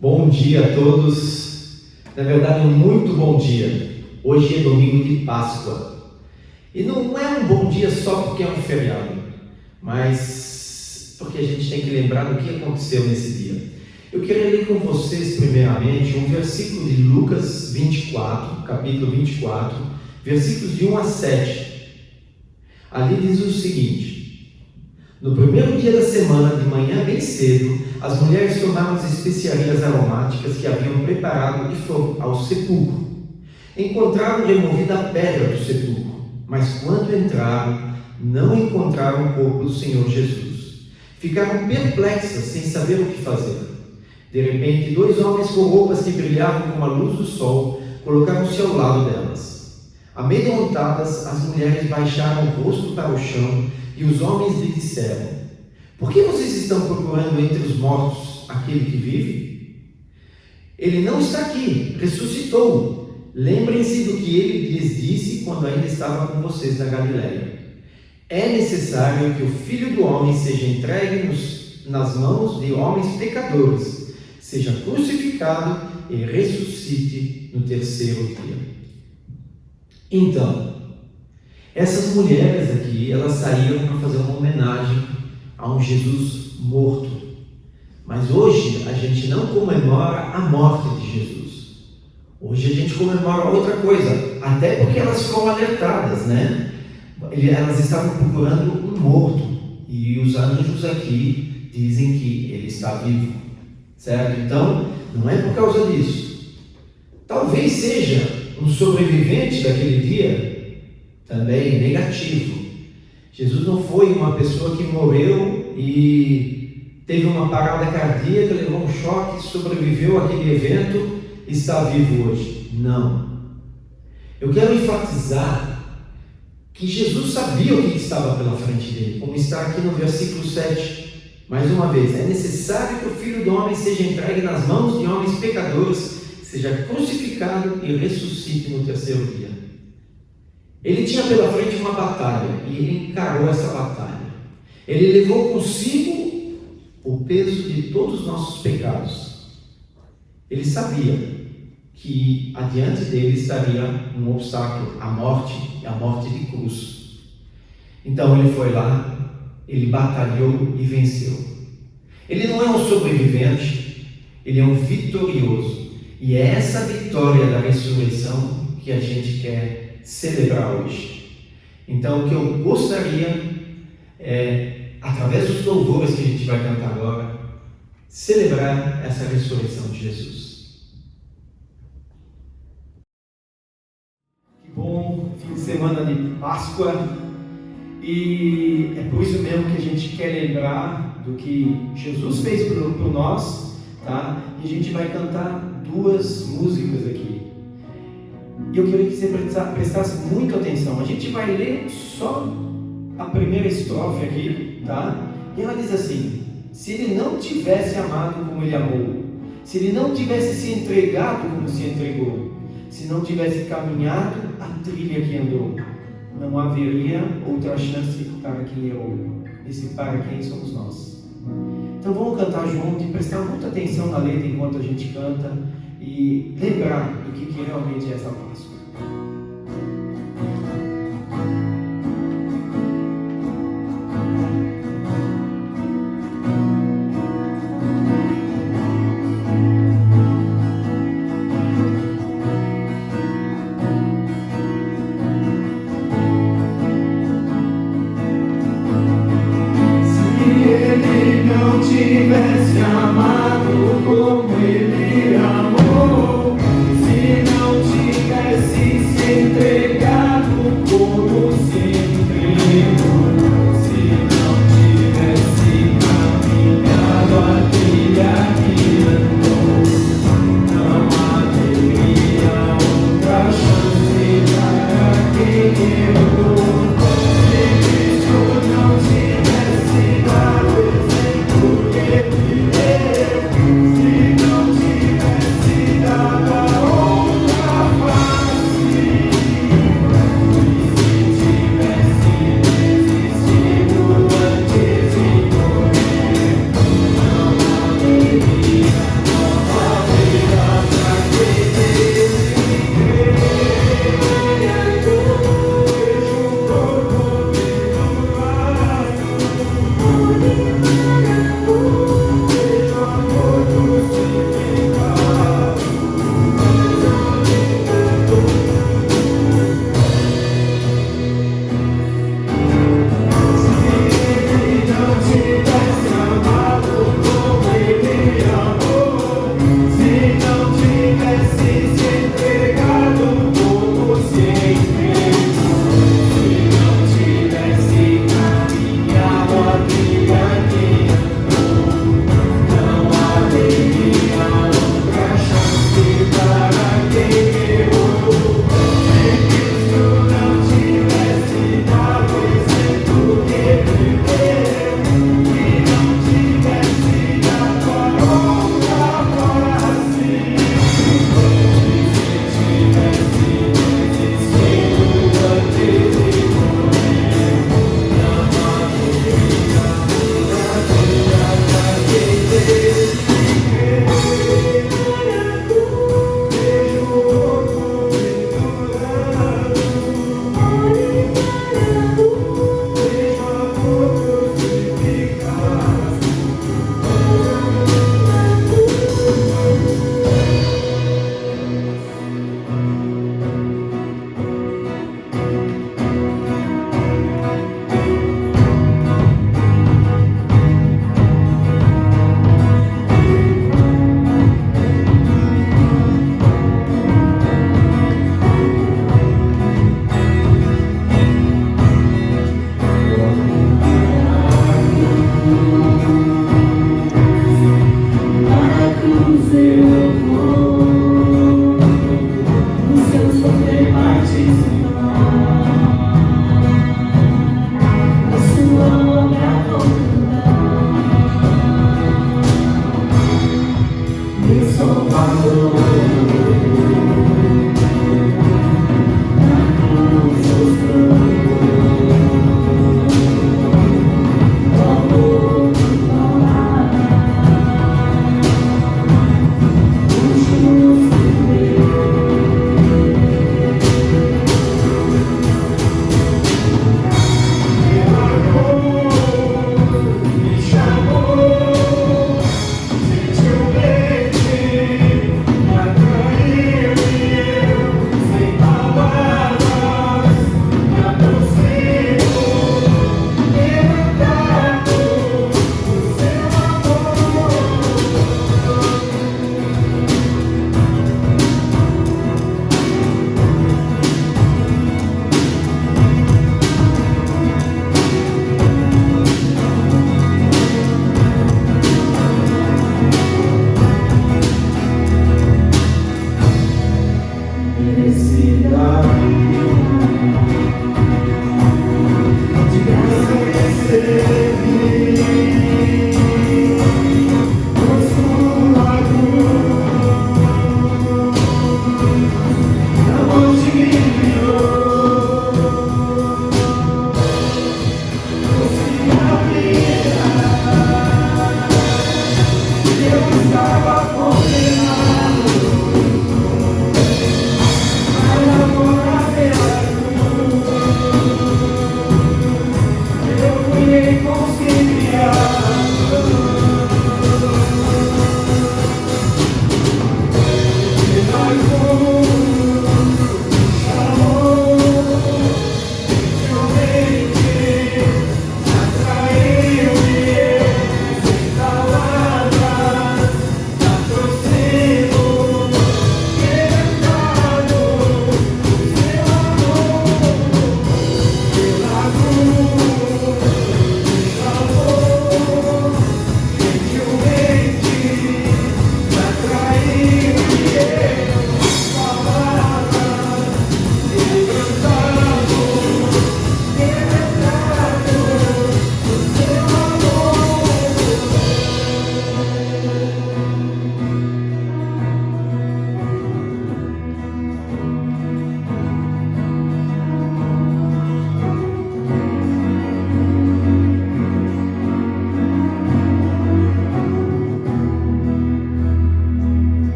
Bom dia a todos. Na verdade, um muito bom dia. Hoje é domingo de Páscoa. E não é um bom dia só porque é um feriado, mas porque a gente tem que lembrar do que aconteceu nesse dia. Eu queria ler com vocês, primeiramente, um versículo de Lucas 24, capítulo 24, versículos de 1 a 7. Ali diz o seguinte: no primeiro dia da semana, de manhã bem cedo, as mulheres tomaram as especiarias aromáticas que haviam preparado e foram ao sepulcro. Encontraram removida a pedra do sepulcro, mas quando entraram, não encontraram o corpo do Senhor Jesus. Ficaram perplexas, sem saber o que fazer. De repente, 2 homens com roupas que brilhavam como a luz do sol colocaram-se ao lado delas. Amedrontadas, as mulheres baixaram o rosto para o chão e os homens lhe disseram: por que vocês estão procurando entre os mortos aquele que vive? Ele não está aqui, ressuscitou. Lembrem-se do que ele lhes disse quando ainda estava com vocês na Galileia. É necessário que o Filho do Homem seja entregue nas mãos de homens pecadores, seja crucificado e ressuscite no terceiro dia. Então, essas mulheres aqui, elas saíram para fazer uma homenagem a um Jesus morto. Mas hoje a gente não comemora a morte de Jesus. Hoje a gente comemora outra coisa, até porque elas foram alertadas, né? Elas estavam procurando um morto, e os anjos aqui dizem que ele está vivo, certo? Então, não é por causa disso. Talvez seja um sobrevivente daquele dia, também negativo. Jesus não foi uma pessoa que morreu e teve uma parada cardíaca, levou um choque, sobreviveu àquele evento e está vivo hoje. Não. Eu quero enfatizar que Jesus sabia o que estava pela frente dele, como está aqui no versículo 7. Mais uma vez, é necessário que o Filho do Homem seja entregue nas mãos de homens pecadores, seja crucificado e ressuscite no terceiro dia. Ele tinha pela frente uma batalha e ele encarou essa batalha. Ele levou consigo o peso de todos os nossos pecados. Ele sabia que adiante dele estaria um obstáculo, a morte e a morte de cruz. Então ele foi lá, ele batalhou e venceu. Ele não é um sobrevivente, ele é um vitorioso. E é essa vitória da ressurreição que a gente quer celebrar hoje. Então, o que eu gostaria é, através dos louvores que a gente vai cantar agora, celebrar essa ressurreição de Jesus. Que bom fim de semana de Páscoa, e é por isso mesmo que a gente quer lembrar do que Jesus fez por nós, tá? E a gente vai cantar 2 músicas aqui. E eu queria que você prestasse muita atenção. A gente vai ler só a primeira estrofe aqui, tá? E ela diz assim: se ele não tivesse amado como ele amou, se ele não tivesse se entregado como se entregou, se não tivesse caminhado a trilha que andou, não haveria outra chance para quem errou. Esse para quem somos nós. Então vamos cantar junto e prestar muita atenção na letra enquanto a gente canta, e lembrar do que realmente é essa Páscoa. Se ele não tivesse amado como ele amou, se não tivesse se entregado como se entregou, se não tivesse caminhado a trilha que andou, não haveria outra chance para quem errou. Se Cristo não tivesse dado exemplo que ele deu, se não tivesse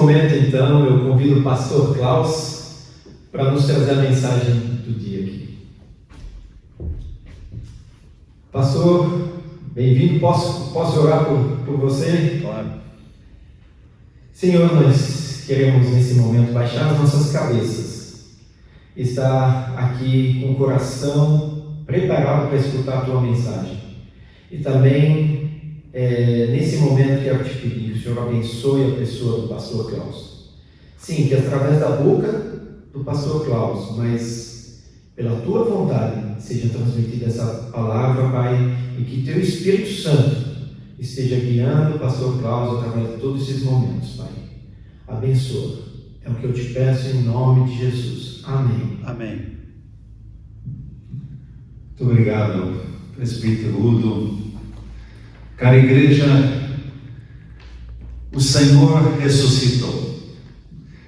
momento, então, eu convido o pastor Klaus para nos trazer a mensagem do dia aqui. Pastor, bem-vindo. Posso orar por você? Claro. Senhor, nós queremos nesse momento baixar as nossas cabeças, estar aqui com o coração preparado para escutar a tua mensagem. E também, nesse momento, quero te pedir que o Senhor abençoe a pessoa do pastor Klaus. Sim, que através da boca do pastor Klaus, mas pela tua vontade, seja transmitida essa palavra, Pai, e que teu Espírito Santo esteja guiando o pastor Klaus através de todos esses momentos, Pai. Abençoa. É o que eu te peço em nome de Jesus. Amém. Amém. Muito obrigado, presbítero Udo. Cara igreja, o Senhor ressuscitou.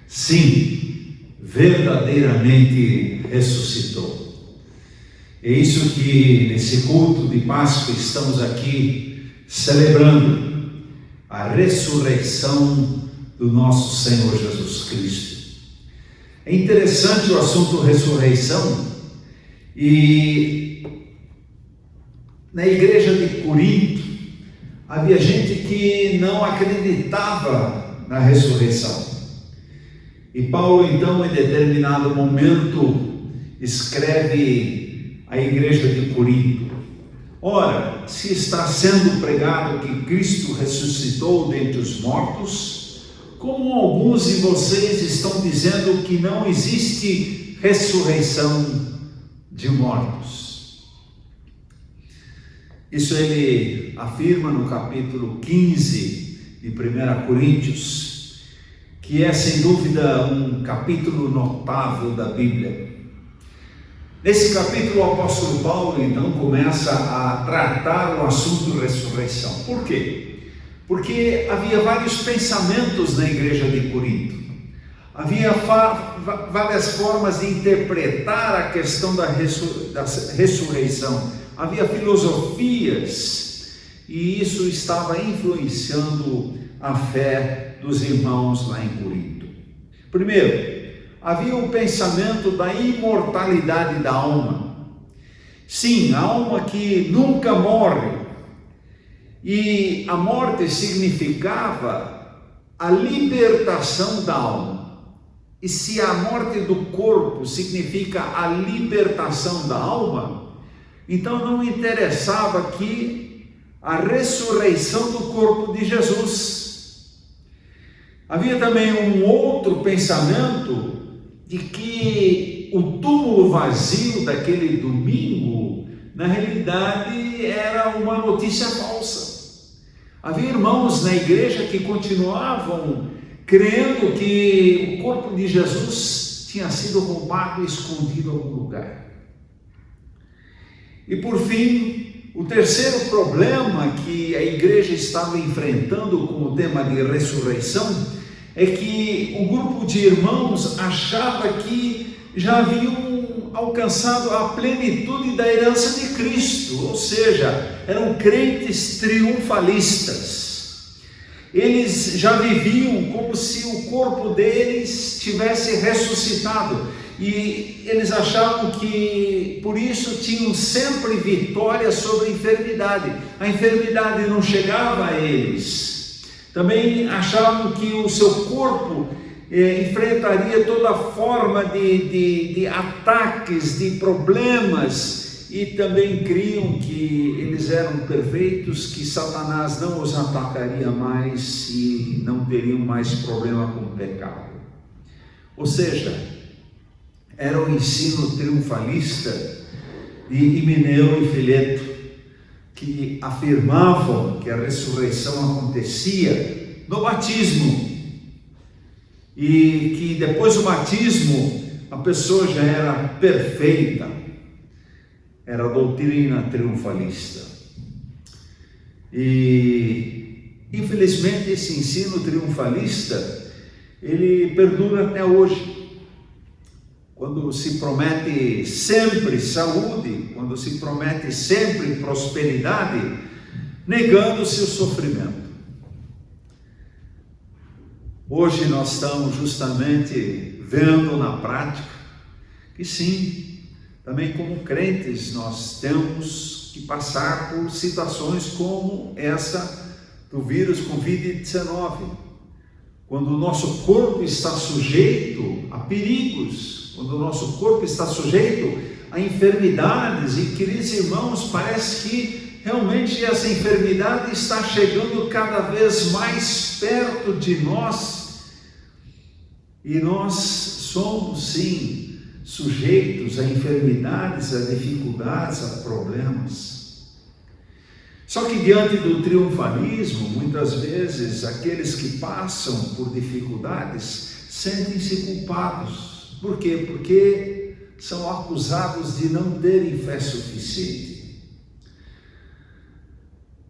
Sim, verdadeiramente ressuscitou. É isso que nesse culto de Páscoa estamos aqui celebrando a ressurreição do nosso Senhor Jesus Cristo. É interessante o assunto ressurreição, e na igreja de Corinto havia gente que não acreditava na ressurreição. E Paulo, então, em determinado momento, escreve à igreja de Corinto: ora, se está sendo pregado que Cristo ressuscitou dentre os mortos, como alguns de vocês estão dizendo que não existe ressurreição de mortos. Isso ele afirma no capítulo 15 de 1 Coríntios, que é sem dúvida um capítulo notável da Bíblia. Nesse capítulo o apóstolo Paulo então começa a tratar o assunto ressurreição. Por quê? Porque havia vários pensamentos na igreja de Corinto. Havia várias formas de interpretar a questão da ressurreição. Havia filosofias, e isso estava influenciando a fé dos irmãos lá em Corinto. Primeiro, havia o pensamento da imortalidade da alma. Sim, a alma que nunca morre. E a morte significava a libertação da alma. E se a morte do corpo significa a libertação da alma, então não interessava aqui a ressurreição do corpo de Jesus. Havia também um outro pensamento de que o túmulo vazio daquele domingo, na realidade, era uma notícia falsa. Havia irmãos na igreja que continuavam crendo que o corpo de Jesus tinha sido roubado e escondido em algum lugar. E por fim, o terceiro problema que a igreja estava enfrentando com o tema de ressurreição é que o grupo de irmãos achava que já haviam alcançado a plenitude da herança de Cristo, ou seja, eram crentes triunfalistas. Eles já viviam como se o corpo deles tivesse ressuscitado, e eles achavam que por isso tinham sempre vitória sobre a enfermidade. A enfermidade não chegava a eles. Também achavam que o seu corpo enfrentaria toda forma de ataques, de problemas, e também criam que eles eram perfeitos, que Satanás não os atacaria mais e não teriam mais problema com o pecado. Ou seja, era o ensino triunfalista de Himeneu e Fileto, que afirmavam que a ressurreição acontecia no batismo, e que depois do batismo a pessoa já era perfeita. Era a doutrina triunfalista. E infelizmente esse ensino triunfalista, ele perdura até hoje. Quando se promete sempre saúde, quando se promete sempre prosperidade, negando-se o sofrimento. Hoje nós estamos justamente vendo na prática que sim, também como crentes nós temos que passar por situações como essa do vírus Covid-19, quando o nosso corpo está sujeito a perigos, quando o nosso corpo está sujeito a enfermidades, e queridos irmãos, parece que realmente essa enfermidade está chegando cada vez mais perto de nós, e nós somos sim sujeitos a enfermidades, a dificuldades, a problemas. Só que diante do triunfalismo, muitas vezes aqueles que passam por dificuldades sentem-se culpados. Por quê? Porque são acusados de não terem fé suficiente.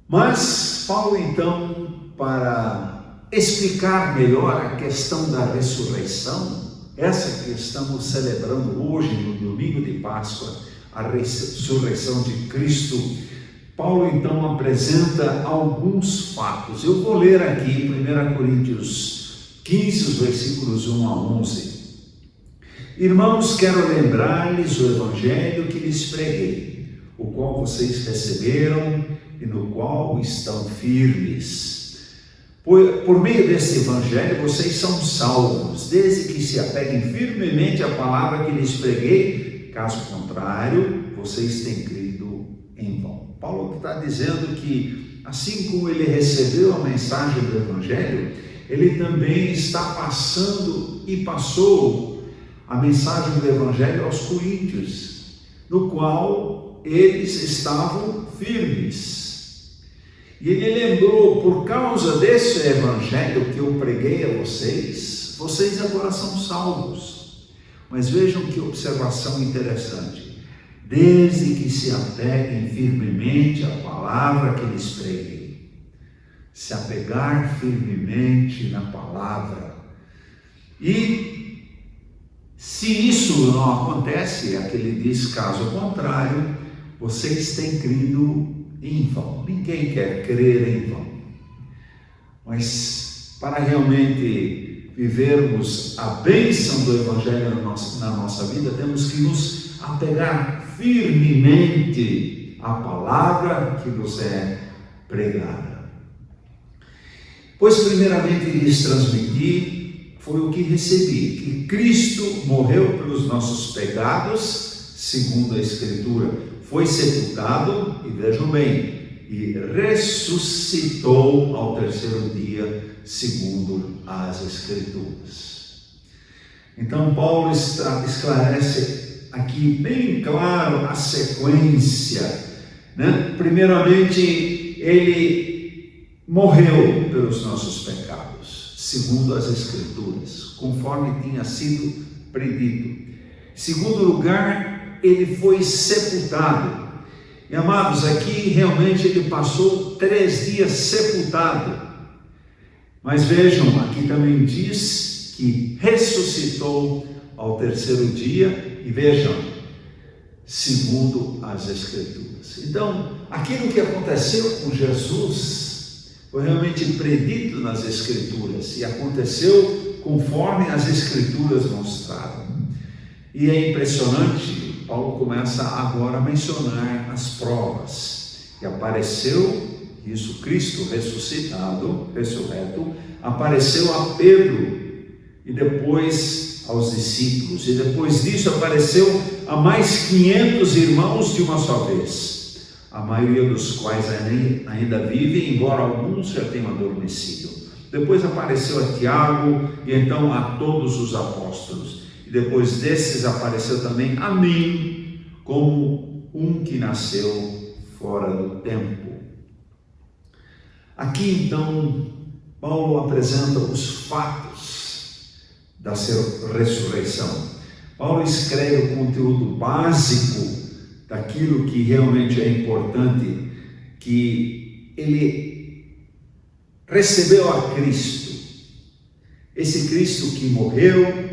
Mas Paulo então, para explicar melhor a questão da ressurreição, essa que estamos celebrando hoje no domingo de Páscoa, a ressurreição de Cristo, Paulo então apresenta alguns fatos. Eu vou ler aqui 1 Coríntios 15, os versículos 1 a 11. Irmãos, quero lembrar-lhes o evangelho que lhes preguei, o qual vocês receberam e no qual estão firmes. Por meio desse evangelho vocês são salvos, desde que se apeguem firmemente à palavra que lhes preguei, caso contrário, vocês têm crido em vão. Paulo está dizendo que, assim como ele recebeu a mensagem do evangelho, ele também está passando e passou a mensagem do evangelho aos coríntios, no qual eles estavam firmes. E ele lembrou, por causa desse evangelho que eu preguei a vocês, vocês agora são salvos. Mas vejam que observação interessante. Desde que se apeguem firmemente à palavra que lhes preguei. Se apegar firmemente na palavra. E se isso não acontece, é que ele diz, caso contrário, vocês têm crido em vão. Ninguém quer crer em vão. Mas para realmente vivermos a bênção do evangelho na nossa vida, temos que nos apegar firmemente à palavra que nos é pregada. Pois primeiramente lhes transmiti foi o que recebi, que Cristo morreu pelos nossos pecados, segundo a Escritura, foi sepultado, e vejam bem, e ressuscitou ao terceiro dia, segundo as Escrituras. Então Paulo esclarece aqui bem claro a sequência, né? Primeiramente, ele morreu pelos nossos pecados, segundo as Escrituras, conforme tinha sido predito. Em segundo lugar, ele foi sepultado. E amados, aqui realmente ele passou 3 dias sepultado. Mas vejam, aqui também diz que ressuscitou ao terceiro dia. E vejam, segundo as Escrituras. Então, aquilo que aconteceu com Jesus foi realmente predito nas Escrituras. E aconteceu conforme as Escrituras mostraram. E é impressionante. Paulo começa agora a mencionar as provas. E apareceu, isso Cristo ressuscitado, ressurreto, apareceu a Pedro e depois aos discípulos. E depois disso apareceu a mais 500 irmãos de uma só vez, a maioria dos quais ainda vivem, embora alguns já tenham adormecido. Depois apareceu a Tiago e então a todos os apóstolos. Depois desses apareceu também a mim, como um que nasceu fora do tempo. Aqui então, Paulo apresenta os fatos da ressurreição. Paulo escreve o conteúdo básico daquilo que realmente é importante, que ele recebeu a Cristo. Esse Cristo que morreu,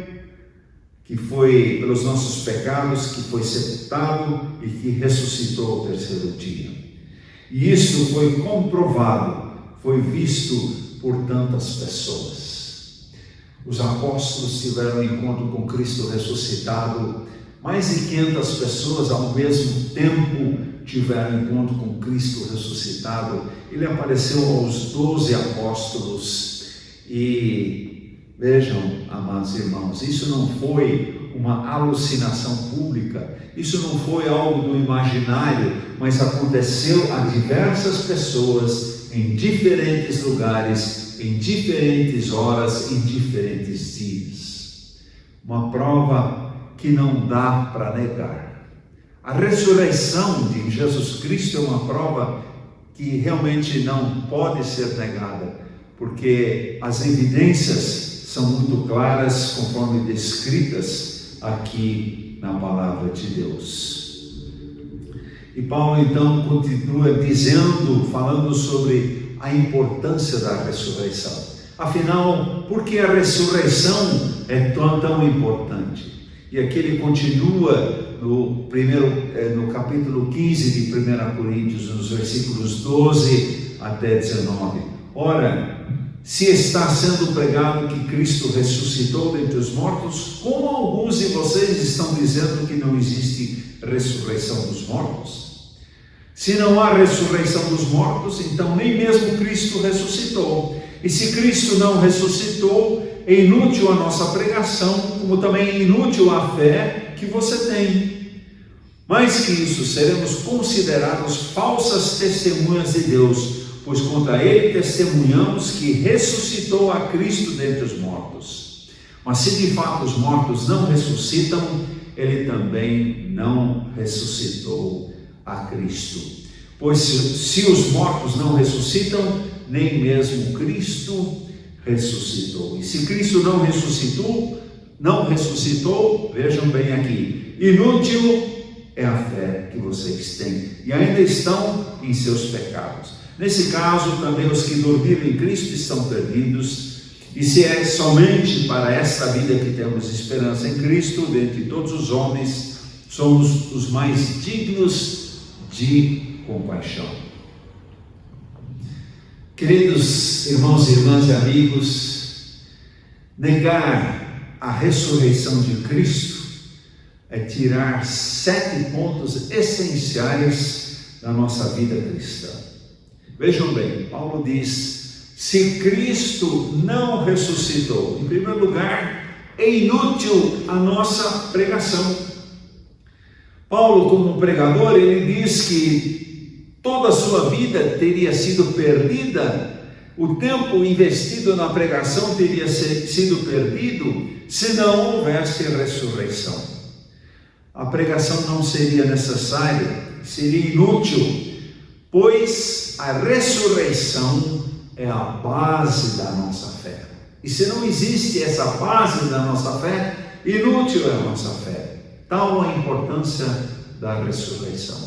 que foi pelos nossos pecados, que foi sepultado e que ressuscitou ao terceiro dia. E isso foi comprovado, foi visto por tantas pessoas. Os apóstolos tiveram um encontro com Cristo ressuscitado. Mais de 500 pessoas ao mesmo tempo tiveram encontro com Cristo ressuscitado. Ele apareceu aos 12 apóstolos. E vejam, amados irmãos, isso não foi uma alucinação pública, isso não foi algo do imaginário, mas aconteceu a diversas pessoas em diferentes lugares, em diferentes horas, em diferentes dias. Uma prova que não dá para negar. A ressurreição de Jesus Cristo é uma prova que realmente não pode ser negada, porque as evidências são muito claras, conforme descritas aqui na palavra de Deus. E Paulo então continua dizendo, falando sobre a importância da ressurreição. Afinal, por que a ressurreição é tão importante? E aqui ele continua no capítulo 15 de 1 Coríntios, nos versículos 12 até 19. Ora, se está sendo pregado que Cristo ressuscitou dentre os mortos, como alguns de vocês estão dizendo que não existe ressurreição dos mortos? Se não há ressurreição dos mortos, então nem mesmo Cristo ressuscitou. E se Cristo não ressuscitou, é inútil a nossa pregação, como também é inútil a fé que você tem. Mais que isso, seremos considerados falsas testemunhas de Deus, pois contra ele testemunhamos que ressuscitou a Cristo dentre os mortos. Mas se de fato os mortos não ressuscitam, ele também não ressuscitou a Cristo. Pois se os mortos não ressuscitam, nem mesmo Cristo ressuscitou. E se Cristo não ressuscitou, vejam bem aqui, inútil é a fé que vocês têm e ainda estão em seus pecados. Nesse caso, também os que dormiram em Cristo estão perdidos. E se é somente para esta vida que temos esperança em Cristo, dentre todos os homens, somos os mais dignos de compaixão. Queridos irmãos e irmãs e amigos, negar a ressurreição de Cristo é tirar 7 pontos essenciais da nossa vida cristã. Vejam bem, Paulo diz, se Cristo não ressuscitou, em primeiro lugar, é inútil a nossa pregação. Paulo, como pregador, ele diz que toda a sua vida teria sido perdida, o tempo investido na pregação teria sido perdido, se não houvesse ressurreição. A pregação não seria necessária, seria inútil, pois a ressurreição é a base da nossa fé. E se não existe essa base da nossa fé, inútil é a nossa fé. Tal a importância da ressurreição.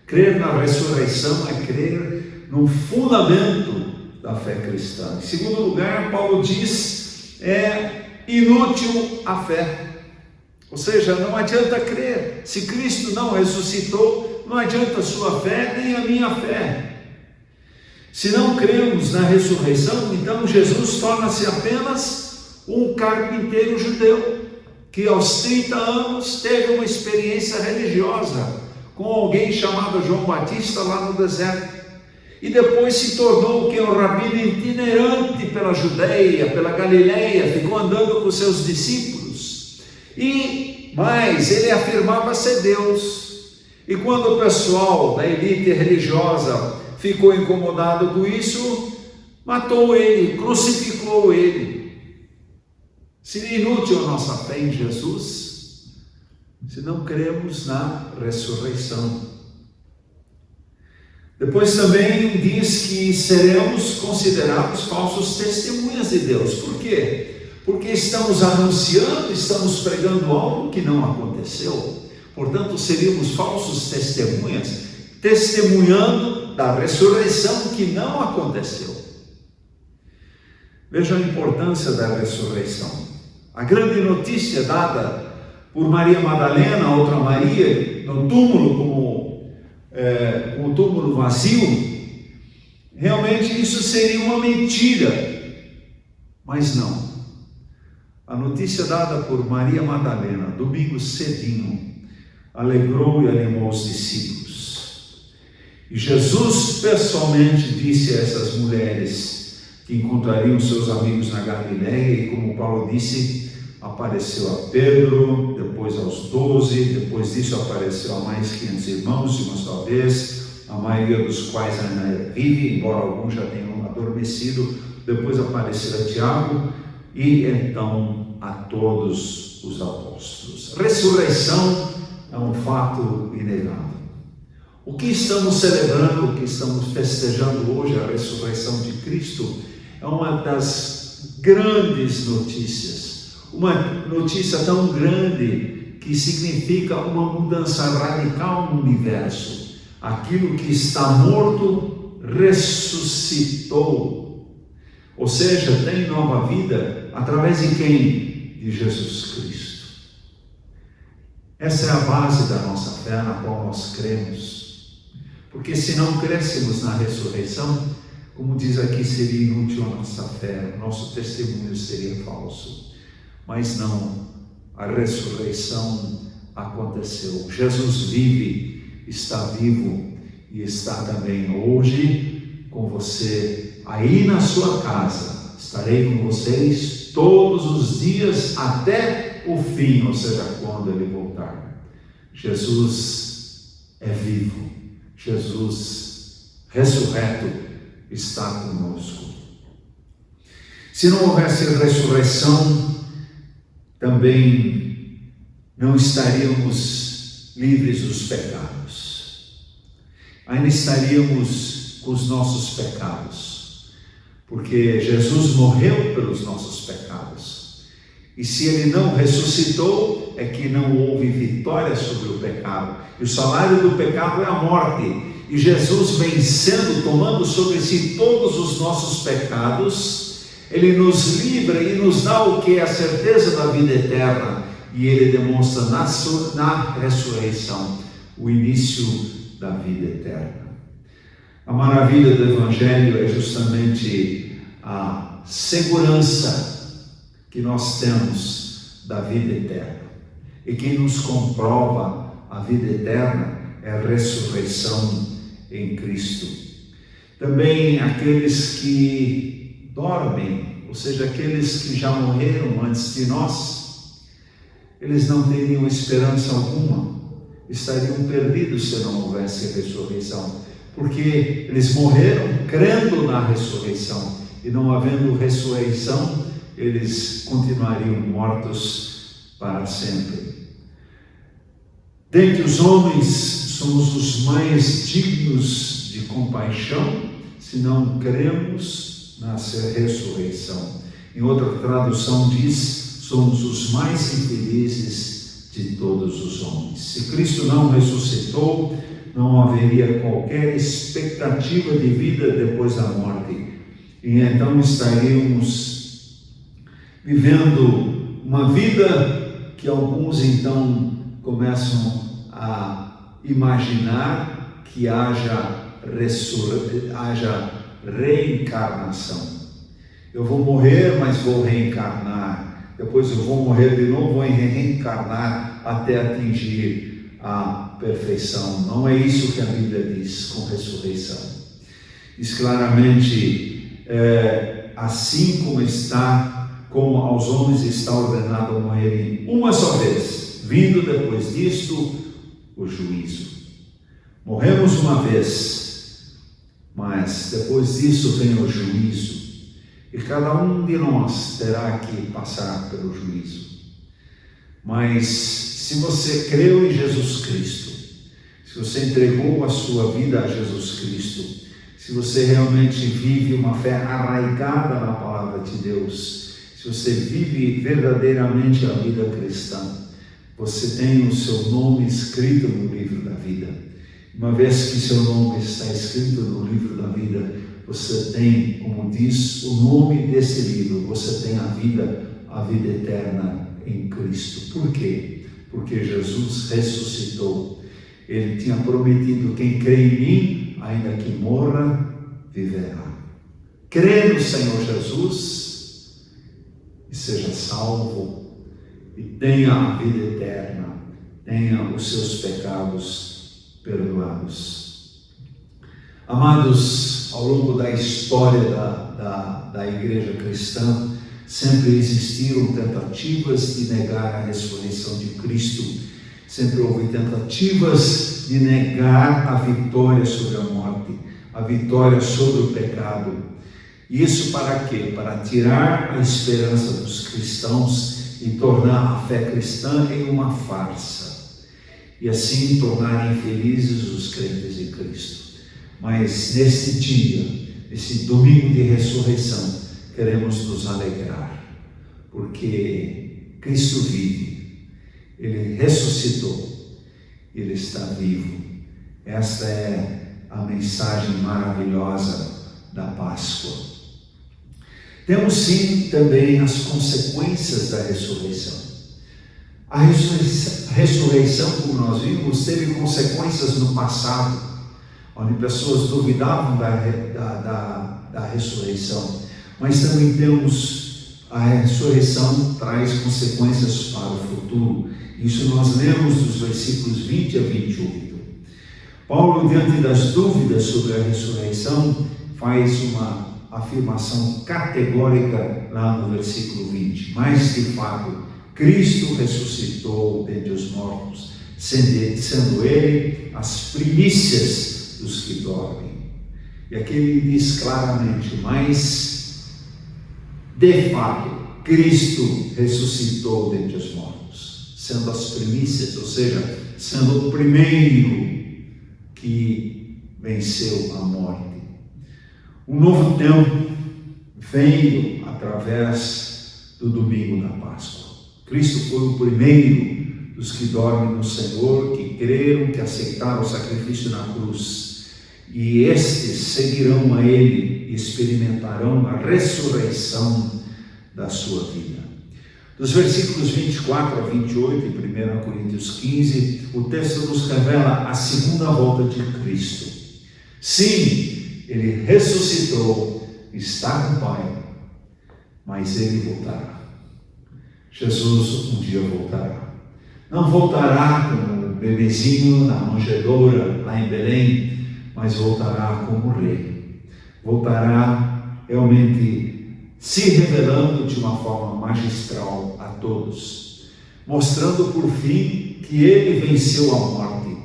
Crer na ressurreição é crer no fundamento da fé cristã. Em segundo lugar, Paulo diz, é inútil a fé. Ou seja, não adianta crer. Se Cristo não ressuscitou, não adianta a sua fé nem a minha fé. Se não cremos na ressurreição, então Jesus torna-se apenas um carpinteiro judeu, que aos 30 anos teve uma experiência religiosa com alguém chamado João Batista lá no deserto. E depois se tornou um rabino itinerante pela Judeia, pela Galileia, ficou andando com seus discípulos. Mas ele afirmava ser Deus. E quando o pessoal da elite religiosa ficou incomodado com isso, matou ele, crucificou ele. Seria inútil a nossa fé em Jesus se não cremos na ressurreição. Depois também diz que seremos considerados falsos testemunhas de Deus. Por quê? Porque estamos anunciando, estamos pregando algo que não aconteceu. Portanto, seríamos falsos testemunhas, testemunhando da ressurreição que não aconteceu. Veja a importância da ressurreição. A grande notícia dada por Maria Madalena, a outra Maria, no túmulo, com o túmulo vazio, realmente isso seria uma mentira. Mas não. A notícia dada por Maria Madalena, domingo cedinho, alegrou e animou os discípulos. E Jesus pessoalmente disse a essas mulheres que encontrariam seus amigos na Galileia, e como Paulo disse, apareceu a Pedro, depois aos 12, depois disso apareceu a mais 500 irmãos de uma só vez, a maioria dos quais ainda vive, embora alguns já tenham adormecido. Depois apareceu a Tiago e então a todos os apóstolos. Ressurreição é um fato inegável. O que estamos celebrando, o que estamos festejando hoje, a ressurreição de Cristo, é uma das grandes notícias. Uma notícia tão grande que significa uma mudança radical no universo. Aquilo que está morto ressuscitou. Ou seja, tem nova vida através de quem? De Jesus Cristo. Essa é a base da nossa fé, na qual nós cremos. Porque se não crescemos na ressurreição, como diz aqui, seria inútil a nossa fé, o nosso testemunho seria falso. Mas não, a ressurreição aconteceu. Jesus vive, está vivo e está também hoje com você, aí na sua casa. Estarei com vocês todos os dias até o fim, ou seja, quando Ele voltar. Jesus é vivo, Jesus ressurreto está conosco. Se não houvesse ressurreição, também não estaríamos livres dos pecados. Ainda estaríamos com os nossos pecados, porque Jesus morreu pelos nossos pecados. E se Ele não ressuscitou, é que não houve vitória sobre o pecado. E o salário do pecado é a morte. E Jesus vencendo, tomando sobre si todos os nossos pecados, Ele nos livra e nos dá o que é a certeza da vida eterna. E Ele demonstra na ressurreição o início da vida eterna. A maravilha do Evangelho é justamente a segurança que nós temos da vida eterna. E quem nos comprova a vida eterna é a ressurreição em Cristo. Também aqueles que dormem, ou seja, aqueles que já morreram antes de nós, eles não teriam esperança alguma, estariam perdidos se não houvesse ressurreição, porque eles morreram crendo na ressurreição, e não havendo ressurreição, eles continuariam mortos para sempre. Dentre os homens, somos os mais dignos de compaixão, se não cremos na ressurreição. Em outra tradução diz, somos os mais infelizes de todos os homens. Se Cristo não ressuscitou, não haveria qualquer expectativa de vida depois da morte. E então estaríamos vivendo uma vida que alguns então começam a imaginar que haja reencarnação. Eu vou morrer, mas vou reencarnar. Depois eu vou morrer de novo, vou reencarnar até atingir a perfeição. Não é isso que a Bíblia diz com ressurreição. Diz claramente, assim como aos homens está ordenado morrerem uma só vez, vindo depois disto o juízo. Morremos uma vez, mas depois disso vem o juízo. E cada um de nós terá que passar pelo juízo. Mas se você creu em Jesus Cristo, se você entregou a sua vida a Jesus Cristo, se você realmente vive uma fé arraigada na palavra de Deus, se você vive verdadeiramente a vida cristã, você tem o seu nome escrito no livro da vida. Uma vez que seu nome está escrito no livro da vida, você tem, como diz o nome desse livro, você tem a vida eterna em Cristo. Por quê? Porque Jesus ressuscitou. Ele tinha prometido, quem crê em mim, ainda que morra, viverá. Crê no Senhor Jesus, e seja salvo e tenha a vida eterna, tenha os seus pecados perdoados. Amados, ao longo da história da igreja cristã, sempre existiram tentativas de negar a ressurreição de Cristo, sempre houve tentativas de negar a vitória sobre a morte, a vitória sobre o pecado. Isso para quê? Para tirar a esperança dos cristãos e tornar a fé cristã em uma farsa, e assim tornar infelizes os crentes em Cristo. Mas neste dia, esse domingo de ressurreição, queremos nos alegrar, porque Cristo vive, Ele ressuscitou, Ele está vivo. Esta é a mensagem maravilhosa da Páscoa. Temos sim também as consequências da ressurreição. A ressurreição, como nós vimos, teve consequências no passado, onde pessoas duvidavam da ressurreição, mas também temos a ressurreição traz consequências para o futuro. Isso nós lemos dos versículos 20 a 28. Paulo, diante das dúvidas sobre a ressurreição, faz uma afirmação categórica lá no versículo 20. Mas, de fato, Cristo ressuscitou dentre os mortos, sendo Ele as primícias dos que dormem. E aqui ele diz claramente, mas, de fato, Cristo ressuscitou dentre os mortos, sendo as primícias, ou seja, sendo o primeiro que venceu a morte. Um novo tempo veio através do domingo da Páscoa. Cristo foi o primeiro dos que dormem no Senhor, que creram, que aceitaram o sacrifício na cruz. E estes seguirão a Ele e experimentarão a ressurreição da sua vida. Dos versículos 24 a 28, em 1 Coríntios 15, o texto nos revela a segunda volta de Cristo. Sim, Ele ressuscitou, está com o Pai, mas Ele voltará. Jesus um dia voltará. Não voltará como um bebezinho na manjedoura lá em Belém, mas voltará como rei. Voltará realmente se revelando de uma forma magistral a todos, mostrando por fim que Ele venceu a morte,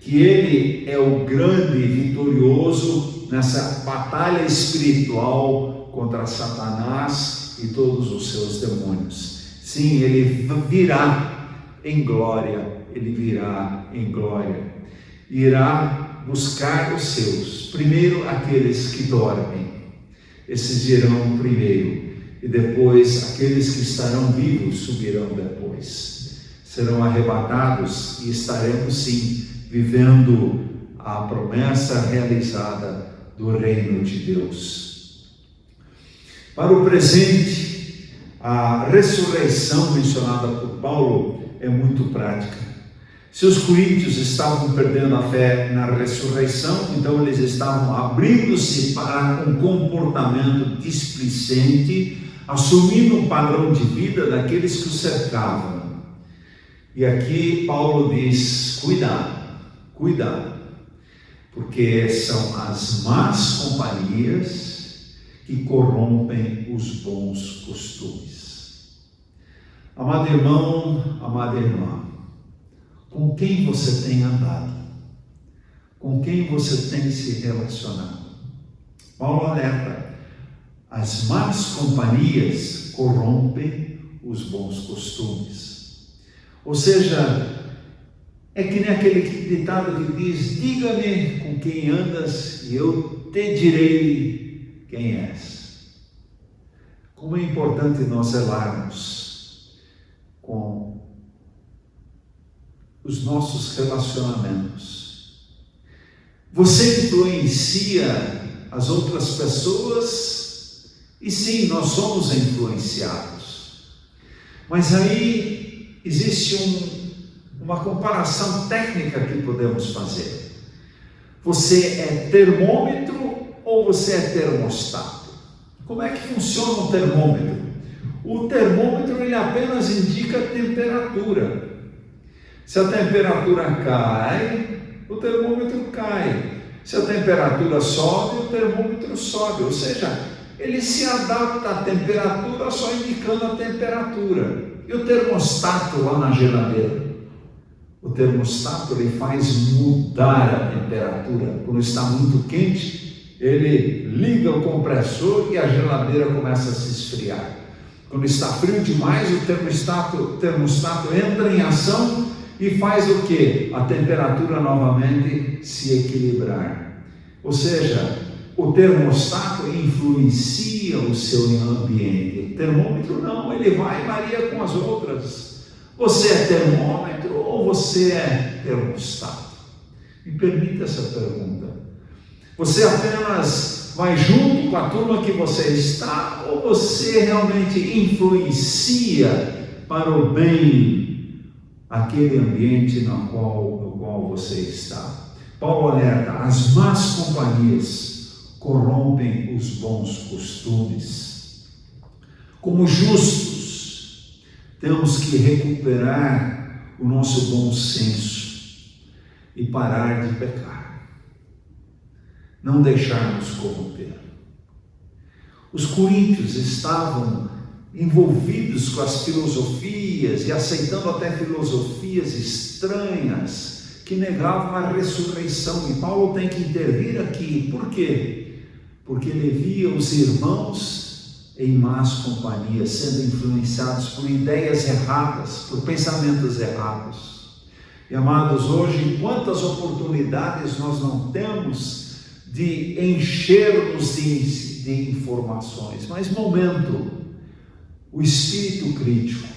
que Ele é o grande vitorioso nessa batalha espiritual contra Satanás e todos os seus demônios. Sim, Ele virá em glória, Ele virá em glória, irá buscar os seus, primeiro aqueles que dormem, esses irão primeiro, e depois aqueles que estarão vivos subirão depois, serão arrebatados e estaremos sim vivendo a promessa realizada do reino de Deus. Para o presente, a ressurreição mencionada por Paulo é muito prática. Se os coríntios estavam perdendo a fé na ressurreição, então eles estavam abrindo-se para um comportamento displicente, assumindo um padrão de vida daqueles que o cercavam. E aqui Paulo diz, cuidado, porque são as más companhias que corrompem os bons costumes. Amado irmão, amada irmã, com quem você tem andado? Com quem você tem se relacionado? Paulo alerta, as más companhias corrompem os bons costumes. Ou seja, é que nem aquele ditado que diz, diga-me com quem andas e eu te direi quem és. Como é importante nós zelarmos com os nossos relacionamentos. Você influencia as outras pessoas e sim, nós somos influenciados. Mas aí existe uma comparação técnica que podemos fazer. Você é termômetro ou você é termostato? Como é que funciona um termômetro? O termômetro ele apenas indica a temperatura. Se a temperatura cai, o termômetro cai. Se a temperatura sobe, o termômetro sobe. Ou seja, ele se adapta à temperatura só indicando a temperatura. E o termostato lá na geladeira? O termostato ele faz mudar a temperatura. Quando está muito quente, ele liga o compressor e a geladeira começa a se esfriar. Quando está frio demais, o termostato entra em ação e faz o quê? A temperatura novamente se equilibrar. Ou seja, o termostato influencia o seu ambiente. O termômetro não, ele vai e varia com as outras. Você é termômetro ou você é termostato? Me permita essa pergunta. Você apenas vai junto com a turma que você está ou você realmente influencia para o bem aquele ambiente no qual você está? Paulo alerta, as más companhias corrompem os bons costumes. Como justos, temos que recuperar o nosso bom senso e parar de pecar. Não deixarmos corromper. Os coríntios estavam envolvidos com as filosofias e aceitando até filosofias estranhas que negavam a ressurreição. E Paulo tem que intervir aqui. Por quê? Porque ele via os irmãos em más companhias, sendo influenciados por ideias erradas, por pensamentos errados. E amados, hoje, quantas oportunidades nós não temos de enchermos de informações, mas momento, o espírito crítico,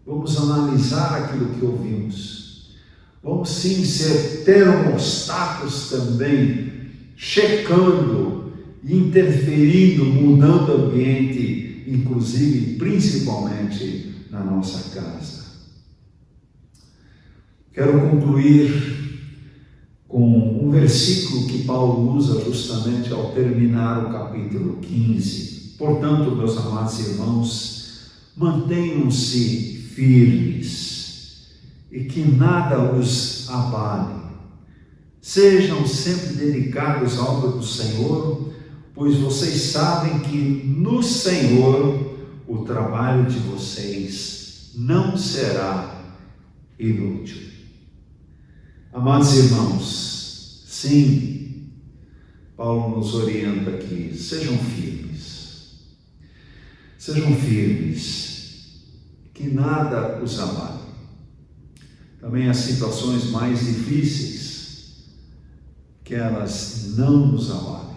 vamos analisar aquilo que ouvimos, vamos sim ser termostatos também, checando, interferindo, mudando o ambiente, inclusive, principalmente na nossa casa. Quero concluir com um versículo que Paulo usa justamente ao terminar o capítulo 15. Portanto, meus amados irmãos, mantenham-se firmes e que nada os abale. Sejam sempre dedicados à obra do Senhor, pois vocês sabem que no Senhor o trabalho de vocês não será inútil. Amados irmãos, sim, Paulo nos orienta aqui, sejam firmes, que nada os abale. Também as situações mais difíceis, que elas não nos abalem.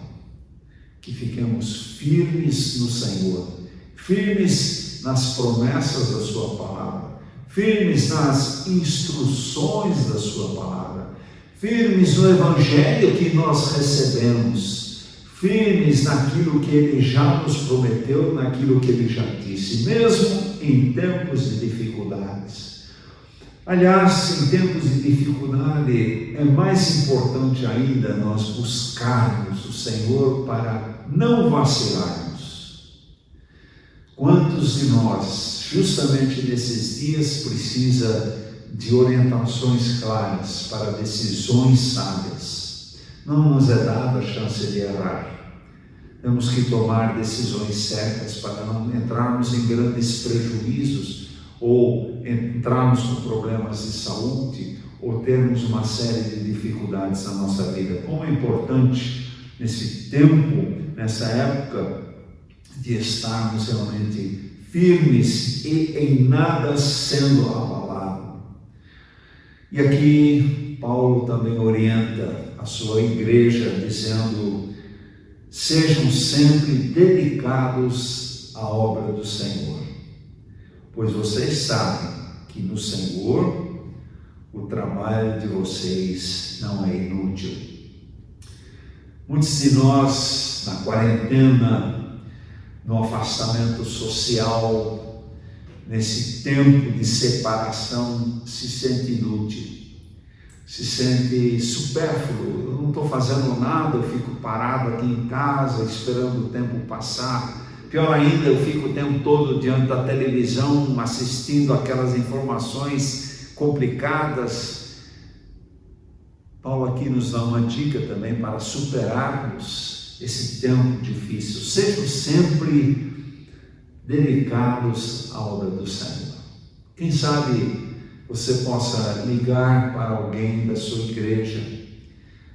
Que fiquemos firmes no Senhor, firmes nas promessas da sua palavra, firmes nas instruções da sua palavra, firmes no evangelho que nós recebemos, firmes naquilo que ele já nos prometeu, naquilo que ele já disse, mesmo em tempos de dificuldades. Aliás, em tempos de dificuldade, é mais importante ainda nós buscarmos o Senhor para não vacilarmos. Quantos de nós, justamente nesses dias, precisa de orientações claras para decisões sábias? Não nos é dada a chance de errar. Temos que tomar decisões certas para não entrarmos em grandes prejuízos ou entrarmos com problemas de saúde, ou termos uma série de dificuldades na nossa vida. Como é importante nesse tempo, nessa época, de estarmos realmente firmes e em nada sendo abalado. E aqui Paulo também orienta a sua igreja, dizendo: sejam sempre dedicados à obra do Senhor, pois vocês sabem que no Senhor o trabalho de vocês não é inútil. Muitos de nós, na quarentena, no afastamento social, nesse tempo de separação, se sente inútil, se sente supérfluo. Eu não estou fazendo nada, eu fico parado aqui em casa, esperando o tempo passar. Pior ainda, eu fico o tempo todo diante da televisão, assistindo aquelas informações complicadas. Paulo aqui nos dá uma dica também para superarmos esse tempo difícil. Sejam sempre dedicados à obra do Senhor. Quem sabe você possa ligar para alguém da sua igreja,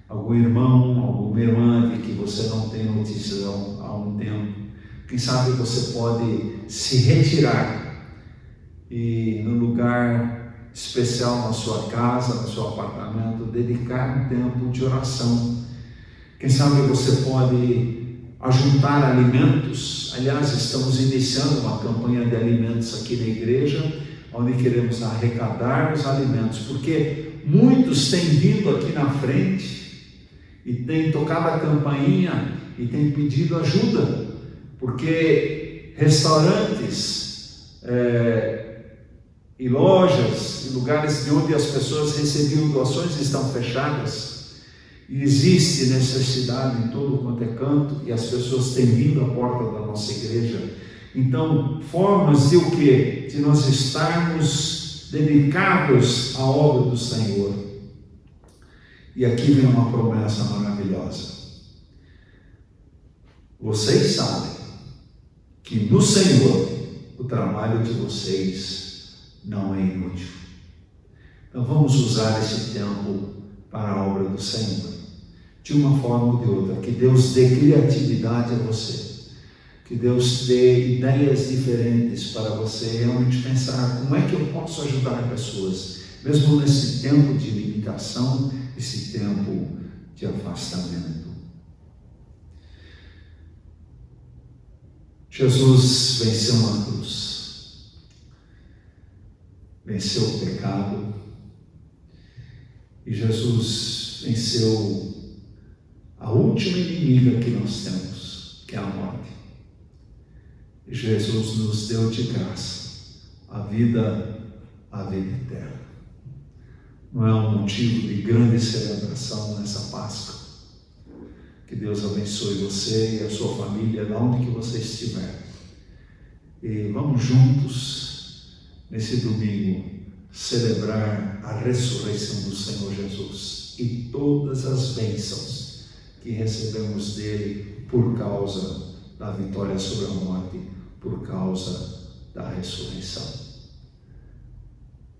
algum irmão, alguma irmã de que você não tem notícias há um tempo. Quem sabe você pode se retirar e no lugar especial na sua casa, no seu apartamento, dedicar um tempo de oração. Quem sabe você pode ajuntar alimentos. Aliás, estamos iniciando uma campanha de alimentos aqui na igreja, onde queremos arrecadar os alimentos, porque muitos têm vindo aqui na frente e têm tocado a campainha e têm pedido ajuda, porque restaurantes e lojas e lugares de onde as pessoas recebiam doações estão fechadas. E existe necessidade em todo quanto é canto, e as pessoas têm vindo à porta da nossa igreja. Então, formas de o quê? De nós estarmos dedicados à obra do Senhor. E aqui vem uma promessa maravilhosa. Vocês sabem que no Senhor o trabalho de vocês não é inútil. Então vamos usar esse tempo para a obra do Senhor, de uma forma ou de outra. Que Deus dê criatividade a você, que Deus dê ideias diferentes para você realmente pensar como é que eu posso ajudar pessoas, mesmo nesse tempo de limitação, esse tempo de afastamento. Jesus venceu uma cruz, venceu o pecado, e Jesus venceu a última inimiga que nós temos, que é a morte. E Jesus nos deu de graça a vida eterna. Não é um motivo de grande celebração nessa Páscoa? Que Deus abençoe você e a sua família, lá onde que você estiver. E vamos juntos, nesse domingo, celebrar a ressurreição do Senhor Jesus e todas as bênçãos que recebemos dele por causa da vitória sobre a morte, por causa da ressurreição.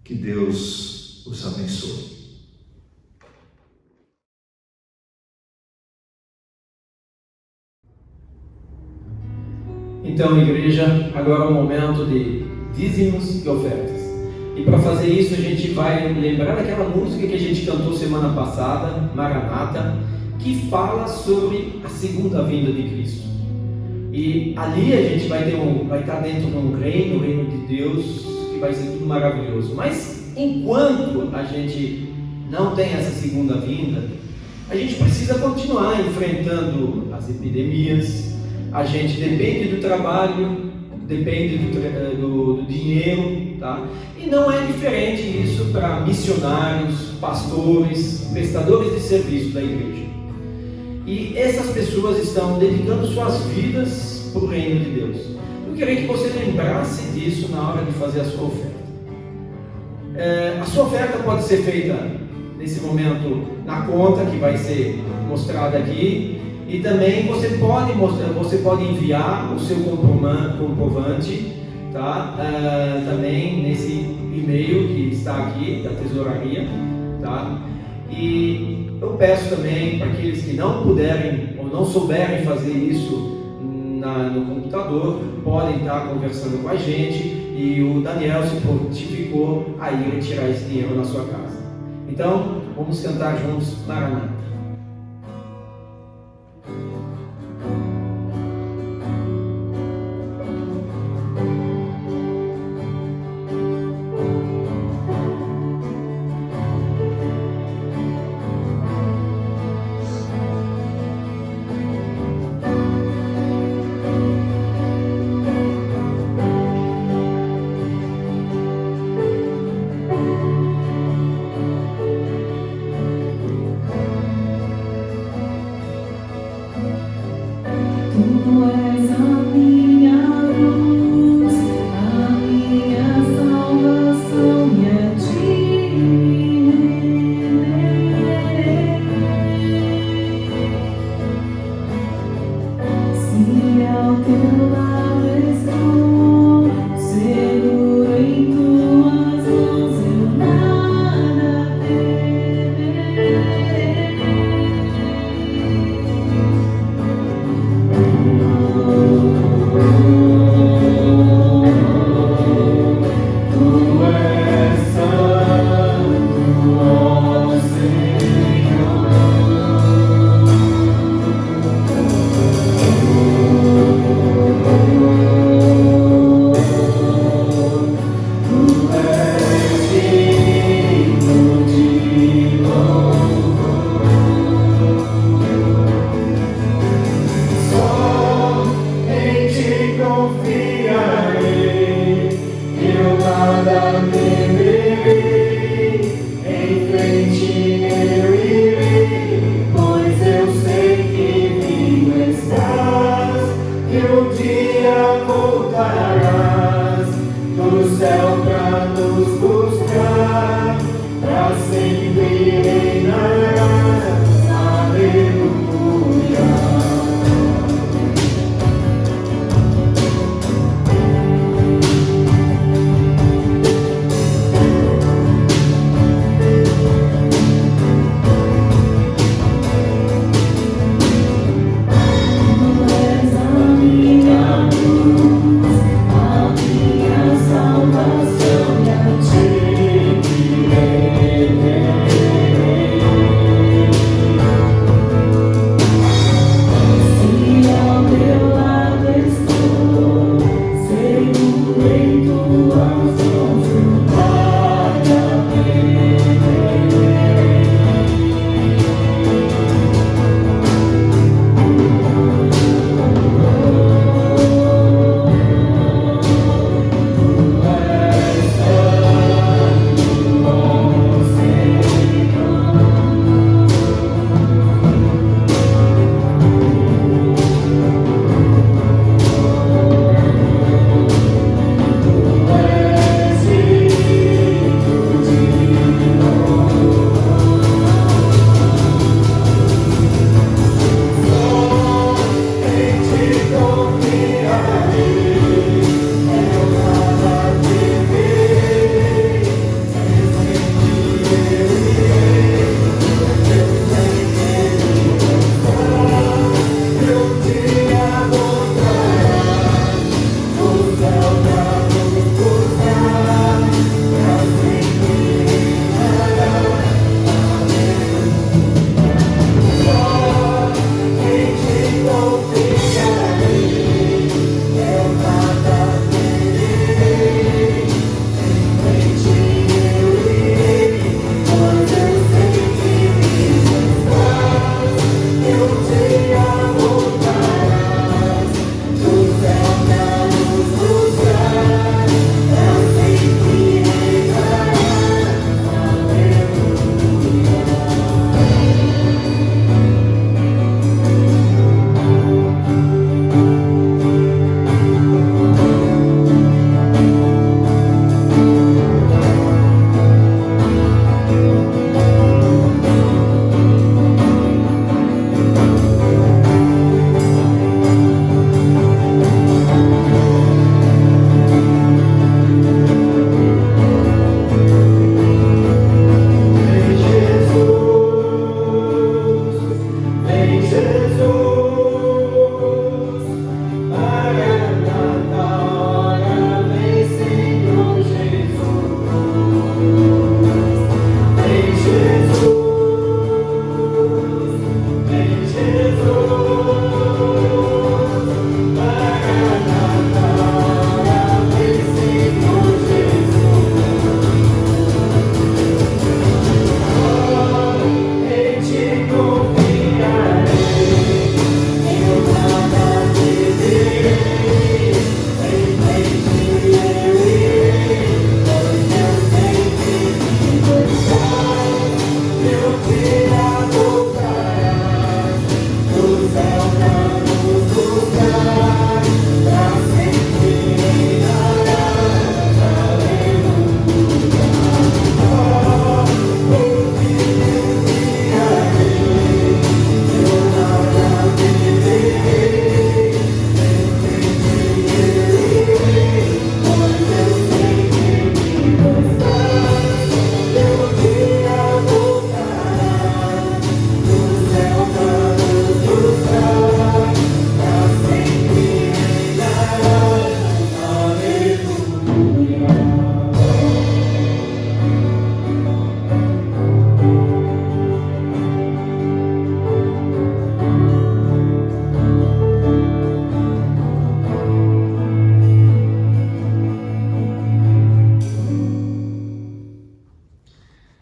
Que Deus os abençoe. Então, igreja, agora é o momento de dízimos e ofertas. E para fazer isso, a gente vai lembrar daquela música que a gente cantou semana passada, Maranata, que fala sobre a segunda vinda de Cristo. E ali a gente vai estar dentro de um reino, o reino de Deus, que vai ser tudo maravilhoso. Mas enquanto a gente não tem essa segunda vinda, a gente precisa continuar enfrentando as epidemias. A gente depende do trabalho, depende do dinheiro, tá? E não é diferente isso para missionários, pastores, prestadores de serviço da igreja. E essas pessoas estão dedicando suas vidas para o reino de Deus. Eu queria que você lembrasse disso na hora de fazer a sua oferta. A sua oferta pode ser feita nesse momento na conta que vai ser mostrada aqui. E também você pode enviar o seu comprovante, tá? Também nesse e-mail que está aqui da tesouraria, tá? E eu peço também para aqueles que não puderem ou não souberem fazer isso no computador, podem estar conversando com a gente, e o Daniel se prontificou a ir retirar esse dinheiro na sua casa. Então, vamos cantar juntos Maranata.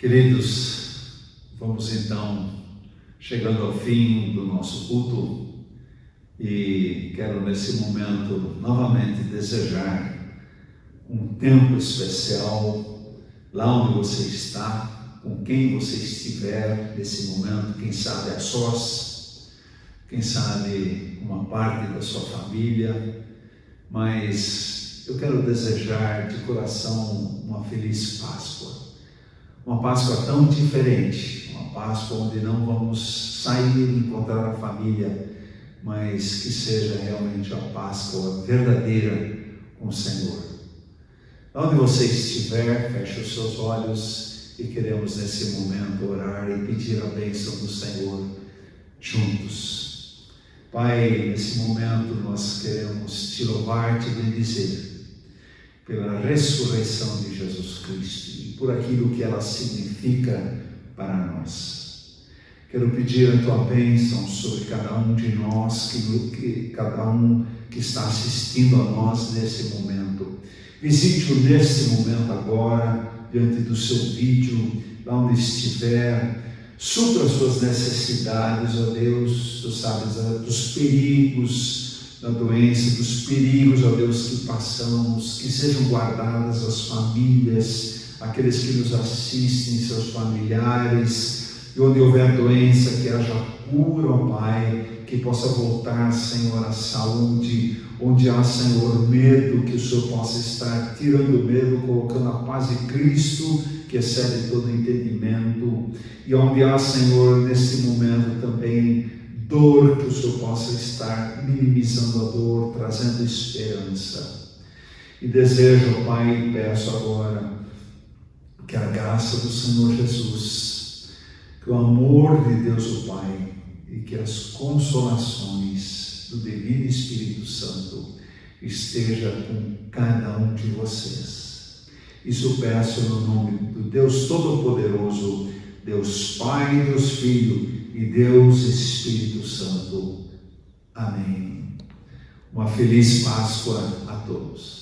Queridos, vamos então chegando ao fim do nosso culto e quero nesse momento novamente desejar um tempo especial lá onde você está, com quem você estiver nesse momento, quem sabe a sós, quem sabe uma parte da sua família, mas eu quero desejar de coração uma feliz Páscoa. Uma Páscoa tão diferente, uma Páscoa onde não vamos sair e encontrar a família, mas que seja realmente a Páscoa verdadeira com o Senhor. Onde você estiver, feche os seus olhos e queremos nesse momento orar e pedir a bênção do Senhor juntos. Pai, nesse momento nós queremos te louvar, te bendizer pela ressurreição de Jesus Cristo e por aquilo que ela significa para nós. Quero pedir a tua bênção sobre cada um de nós, cada um que está assistindo a nós nesse momento. Visite-o nesse momento agora, diante do seu vídeo, lá onde estiver. Supra as suas necessidades, ó Deus, tu sabes dos perigos da doença, dos perigos, ó Deus, que passamos, que sejam guardadas as famílias, aqueles que nos assistem, seus familiares, e onde houver doença, que haja cura, ó Pai, que possa voltar, Senhor, a saúde, onde há, Senhor, medo, que o Senhor possa estar tirando o medo, colocando a paz de Cristo, que excede todo entendimento, e onde há, Senhor, nesse momento também dor, que o Senhor possa estar minimizando a dor, trazendo esperança. E desejo, Pai, e peço agora que a graça do Senhor Jesus, que o amor de Deus o Pai e que as consolações do Divino Espírito Santo esteja com cada um de vocês. Isso peço no nome do Deus Todo-Poderoso, Deus Pai, Deus Filho e Deus Espírito Santo. Amém. Uma feliz Páscoa a todos.